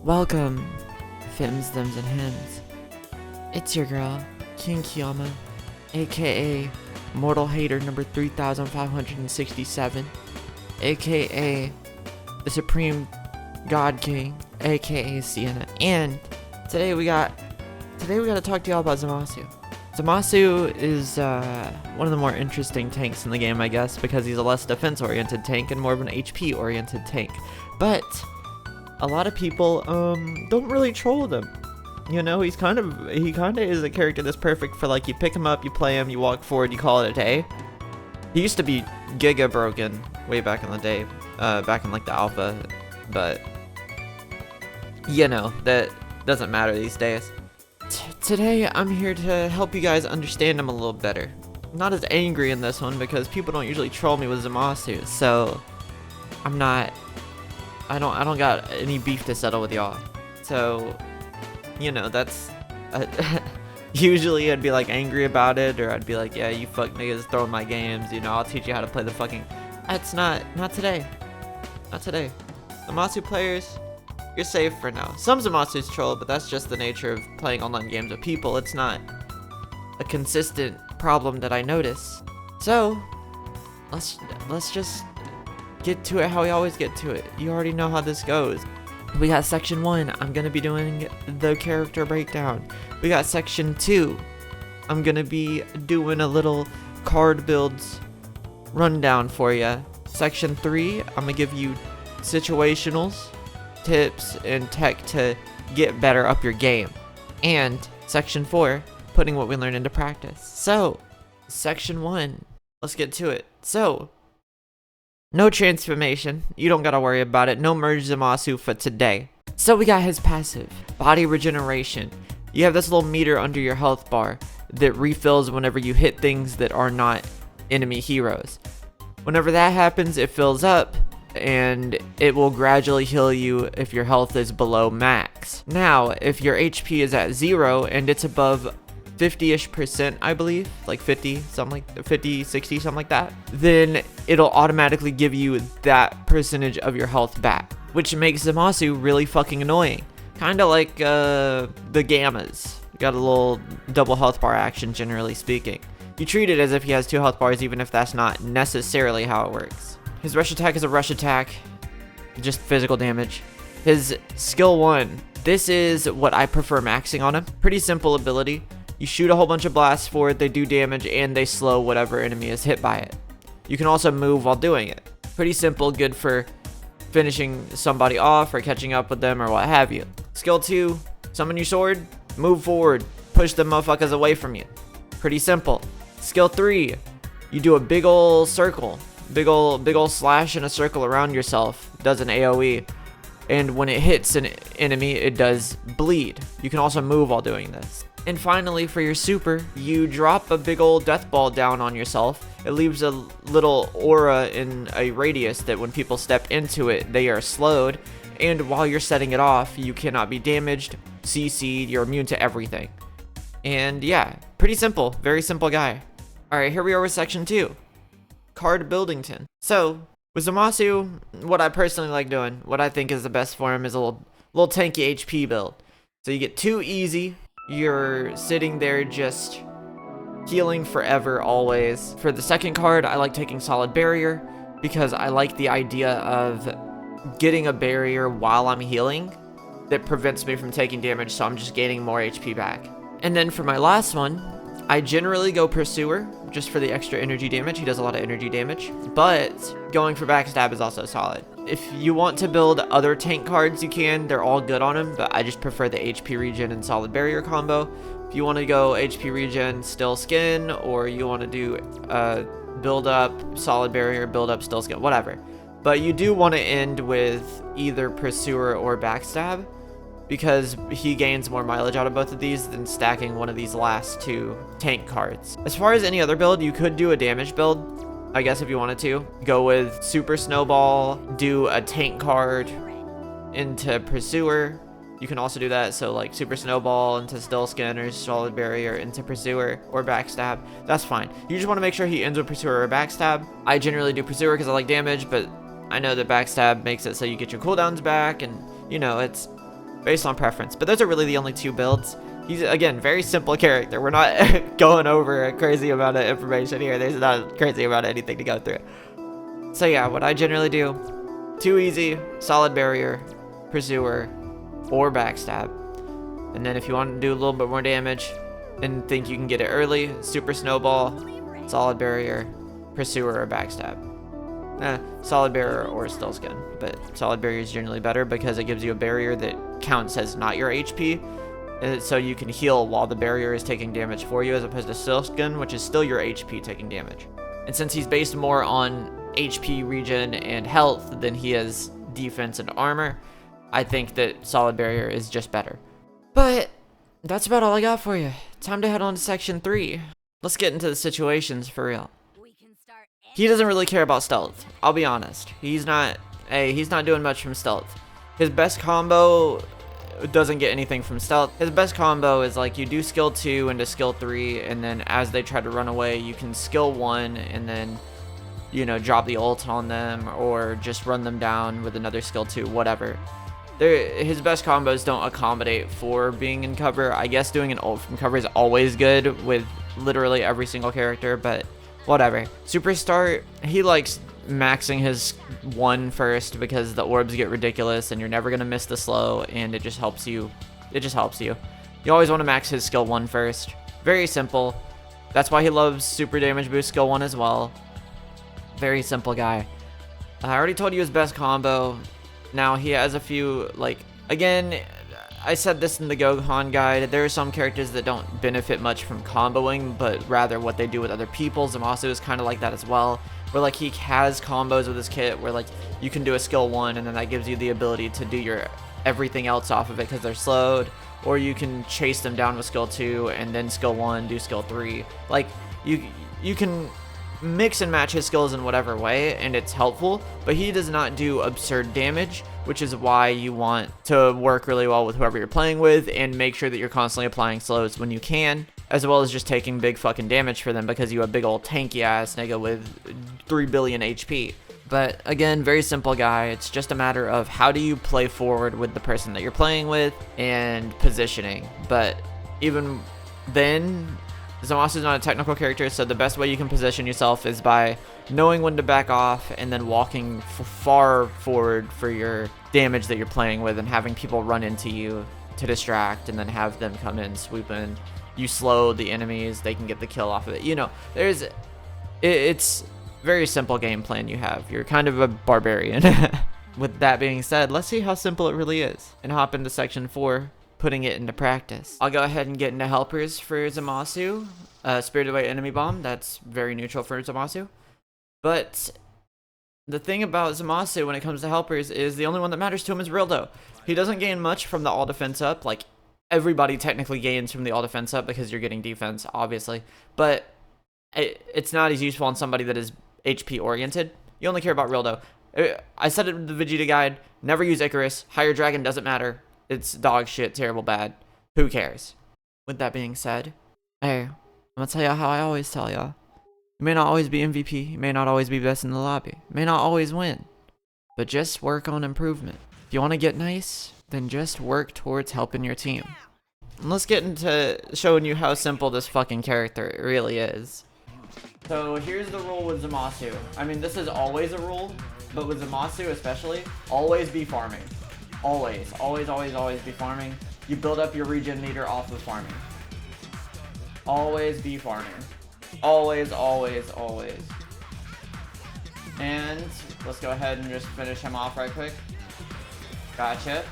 Welcome, Fims, Thems, and Hims. It's your girl, King Kiyama, aka Mortal Hater number 3567, aka the Supreme God King, aka Sienna. And today we gotta talk to y'all about Zamasu. Zamasu is one of the more interesting tanks in the game, I guess, because he's a less defense-oriented tank and more of an HP-oriented tank. But a lot of people don't really troll them. You know, he kind of is a character that's perfect for, like, you pick him up, you play him, you walk forward, you call it a day. He used to be giga broken way back in the day, back in like the alpha, but you know, that doesn't matter these days. Today I'm here to help you guys understand him a little better. I'm not as angry in this one because people don't usually troll me with Zamasu, so I don't got any beef to settle with y'all. So, you know, that's usually I'd be like angry about it, or I'd be like, yeah, you fuck niggas throwing my games, you know, I'll teach you how to play the fucking. That's not today. Not today. Zamasu players, you're safe for now. Some Zamasu's troll, but that's just the nature of playing online games with people. It's not a consistent problem that I notice. So, let's just get to it how we always get to it. You already know how this goes. We got section 1, I'm gonna be doing the character breakdown. We got section 2, I'm gonna be doing a little card builds rundown for you. Section 3, I'm gonna give you situationals, tips, and tech to get better up your game. And section 4, putting what we learned into practice. So, section 1, let's get to it. So, no transformation, you don't gotta worry about it. No merge Zamasu for today. So we got his passive, body regeneration. You have this little meter under your health bar that refills whenever you hit things that are not enemy heroes. Whenever that happens, it fills up, and it will gradually heal you if your health is below max. Now, if your HP is at 0 and it's above 50-ish%, I believe, like 50, something like 50, 60, something like that, then it'll automatically give you that percentage of your health back, which makes Zamasu really fucking annoying. Kinda like the Gammas. Got a little double health bar action, generally speaking. You treat it as if he has 2 health bars, even if that's not necessarily how it works. His rush attack is a rush attack, just physical damage. His skill 1, this is what I prefer maxing on him. Pretty simple ability. You shoot a whole bunch of blasts forward, they do damage, and they slow whatever enemy is hit by it. You can also move while doing it. Pretty simple, good for finishing somebody off or catching up with them or what have you. Skill 2, summon your sword, move forward, push the motherfuckers away from you. Pretty simple. Skill 3, you do a big ol' circle, big ol' slash in a circle around yourself, does an AoE. And when it hits an enemy, it does bleed. You can also move while doing this. And finally, for your super, you drop a big old death ball down on yourself. It leaves a little aura in a radius that when people step into it, they are slowed. And while you're setting it off, you cannot be damaged, CC'd, you're immune to everything. And yeah, pretty simple, very simple guy. Alright, here we are with section 2. Card Buildington. So, with Zamasu, what I personally like doing, what I think is the best for him is a little tanky HP build. So you get 2 easy. You're sitting there just healing forever, always. For the second card, I like taking Solid Barrier because I like the idea of getting a barrier while I'm healing that prevents me from taking damage, so I'm just gaining more HP back. And then for my last one, I generally go Pursuer just for the extra energy damage. He does a lot of energy damage, but going for Backstab is also solid. If you want to build other tank cards, you can. They're all good on him, but I just prefer the HP regen and Solid Barrier combo. If you want to go HP regen, Still Skin, or you want to do build up, Solid Barrier, build up, Still Skin, whatever. But you do want to end with either Pursuer or Backstab, because he gains more mileage out of both of these than stacking one of these last 2 tank cards. As far as any other build, you could do a damage build, I guess, if you wanted to. Go with Super Snowball, do a tank card into Pursuer. You can also do that, so like Super Snowball into Still Skin or Solid Barrier into Pursuer or Backstab. That's fine. You just want to make sure he ends with Pursuer or Backstab. I generally do Pursuer because I like damage, but I know that Backstab makes it so you get your cooldowns back, and you know, it's based on preference. But those are really the only two builds. He's, again, very simple character. We're not going over a crazy amount of information here. There's not a crazy amount of anything to go through. So yeah, what I generally do, too easy, solid barrier, pursuer, or backstab. And then if you want to do a little bit more damage and think you can get it early, super snowball, solid barrier, pursuer, or backstab. Solid barrier or still skin, but solid barrier is generally better because it gives you a barrier that counts as not your HP, so you can heal while the barrier is taking damage for you, as opposed to still skin, which is still your HP taking damage. And since he's based more on HP regen and health than he is defense and armor, I think that solid barrier is just better. But that's about all I got for you. Time to head on to section 3. Let's get into the situations for real. He doesn't really care about stealth, I'll be honest. He's not doing much from stealth. His best combo doesn't get anything from stealth. His best combo is like you do skill 2 into skill 3, and then as they try to run away, you can skill 1 and then, you know, drop the ult on them or just run them down with another skill 2, whatever. His best combos don't accommodate for being in cover. I guess doing an ult from cover is always good with literally every single character, but whatever. Superstar, he likes maxing his 1 first because the orbs get ridiculous and you're never gonna miss the slow, and it just helps you. It just helps you. You always want to max his skill 1 first. Very simple. That's why he loves super damage boost skill 1 as well. Very simple guy. I already told you his best combo. Now he has a few, like, again, I said this in the Gohan guide, there are some characters that don't benefit much from comboing, but rather what they do with other people. Zamasu is kind of like that as well, where like he has combos with his kit where like you can do a skill 1 and then that gives you the ability to do your everything else off of it because they're slowed, or you can chase them down with skill 2 and then skill 1 do skill 3. Like you can mix and match his skills in whatever way, and it's helpful, but he does not do absurd damage, which is why you want to work really well with whoever you're playing with and make sure that you're constantly applying slows when you can, as well as just taking big fucking damage for them because you have big old tanky ass nigga with 3 billion HP. But again, very simple guy. It's just a matter of how do you play forward with the person that you're playing with and positioning. But even then, Zamasu is not a technical character, so the best way you can position yourself is by knowing when to back off and then walking far forward for your damage that you're playing with and having people run into you to distract and then have them come in, swoop in. You slow the enemies, they can get the kill off of it. You know, it's very simple game plan you have. You're kind of a barbarian. With that being said, let's see how simple it really is and hop into section 4. Putting it into practice. I'll go ahead and get into helpers for Zamasu. Spirited Away Enemy Bomb, that's very neutral for Zamasu. But the thing about Zamasu when it comes to helpers is the only one that matters to him is Rildo. He doesn't gain much from the all defense up. Like, everybody technically gains from the all defense up because you're getting defense, obviously. But it's not as useful on somebody that is HP oriented. You only care about Rildo. I said it in the Vegeta guide, never use Icarus. Higher Dragon doesn't matter. It's dog shit, terrible bad. Who cares? With that being said, hey, I'm gonna tell y'all how I always tell y'all. You may not always be MVP, you may not always be best in the lobby, you may not always win, but just work on improvement. If you want to get nice, then just work towards helping your team. And let's get into showing you how simple this fucking character really is. So here's the rule with Zamasu. I mean, this is always a rule, but with Zamasu especially, always be farming. Always, always, always, always be farming. You build up your regen meter off of farming. Always be farming. Always, always, always. And let's go ahead and just finish him off right quick. Gotcha.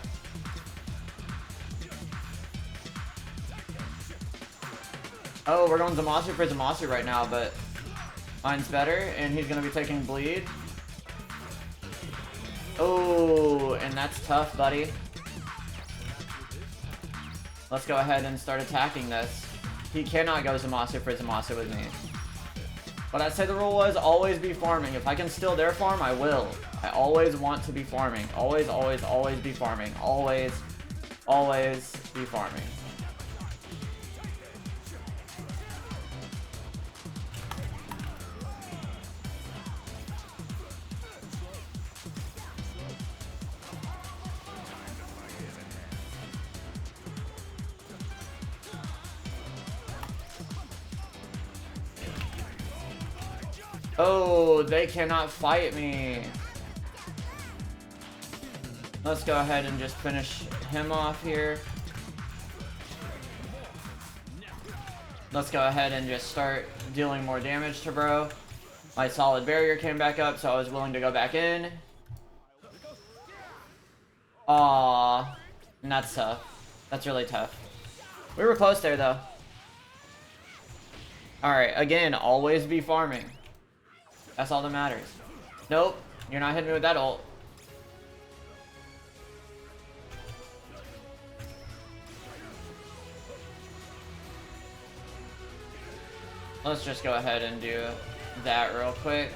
Oh, we're going Zamasu for Zamasu right now, but mine's better, and he's going to be taking bleed. Oh, and that's tough, buddy. Let's go ahead and start attacking this. He cannot go Zamasu for Zamasu with me. But I said the rule was always be farming. If I can steal their farm, I will. I always want to be farming. Always, always, always be farming. Always, always be farming. Oh, they cannot fight me. Let's go ahead and just finish him off here. Let's go ahead and just start dealing more damage to bro. My solid barrier came back up, so I was willing to go back in. Aww. And that's tough. That's really tough. We were close there, though. Alright, again, always be farming. That's all that matters. Nope, you're not hitting me with that ult. Let's just go ahead and do that real quick.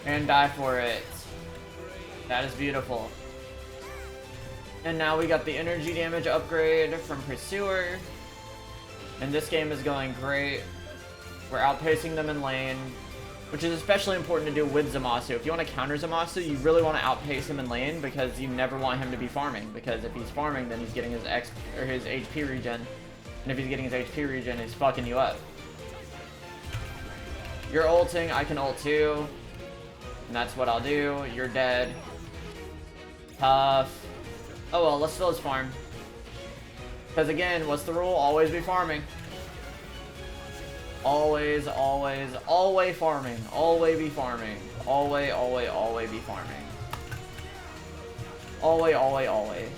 And die for it. That is beautiful. And now we got the energy damage upgrade from Pursuer. And this game is going great. We're outpacing them in lane, which is especially important to do with Zamasu. If you want to counter Zamasu, you really want to outpace him in lane because you never want him to be farming. Because if he's farming, then he's getting his his HP regen. And if he's getting his HP regen, he's fucking you up. You're ulting, I can ult too. And that's what I'll do. You're dead. Tough. Oh well, let's still just farm. Because again, what's the rule? Always be farming. Always, always, always farming. Always be farming. Always, always, always be farming. Always, always, always.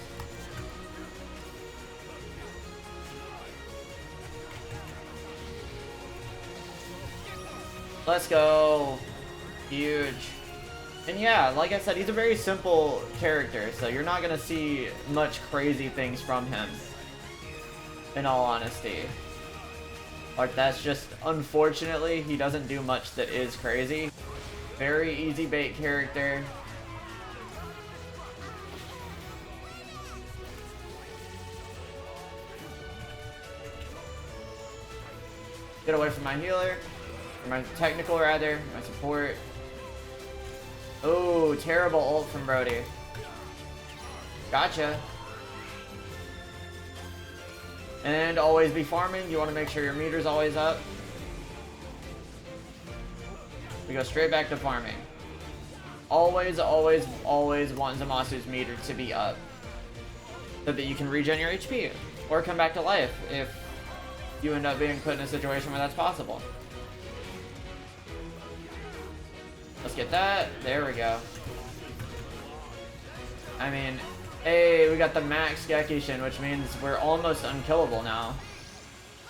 Let's go. Huge. And yeah, like I said, he's a very simple character, so you're not gonna see much crazy things from him. In all honesty. Like, that's just, unfortunately, he doesn't do much that is crazy. Very easy bait character. Get away from my healer. Or my technical, rather. My support. Oh, terrible ult from Brody. Gotcha. And always be farming. You want to make sure your meter's always up. We go straight back to farming. Always, always, always want Zamasu's meter to be up. So that you can regen your HP. Or come back to life if you end up being put in a situation where that's possible. Let's get that. There we go. I mean, hey, we got the max Gekishin, which means we're almost unkillable now.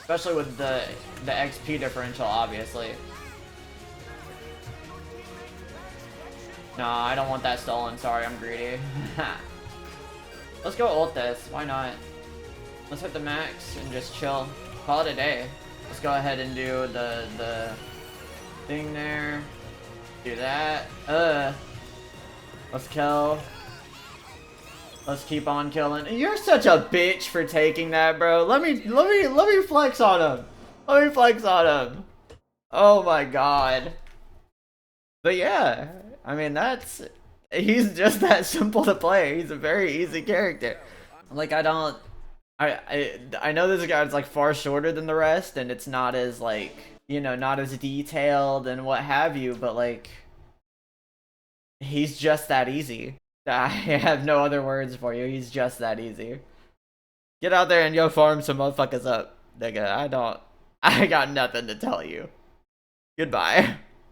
Especially with the XP differential, obviously. No, I don't want that stolen. Sorry, I'm greedy. Let's go ult this. Why not? Let's hit the max and just chill. Call it a day. Let's go ahead and do the thing there. Do that. Let's kill. Let's keep on killing. You're such a bitch for taking that, bro. Let me flex on him. Let me flex on him. Oh my god. But yeah, I mean he's just that simple to play. He's a very easy character. Like I know this guy's like far shorter than the rest, and it's not as like, you know, not as detailed and what have you, but like he's just that easy. I have no other words for you. He's just that easy. Get out there and go farm some motherfuckers up, nigga. I got nothing to tell you. Goodbye.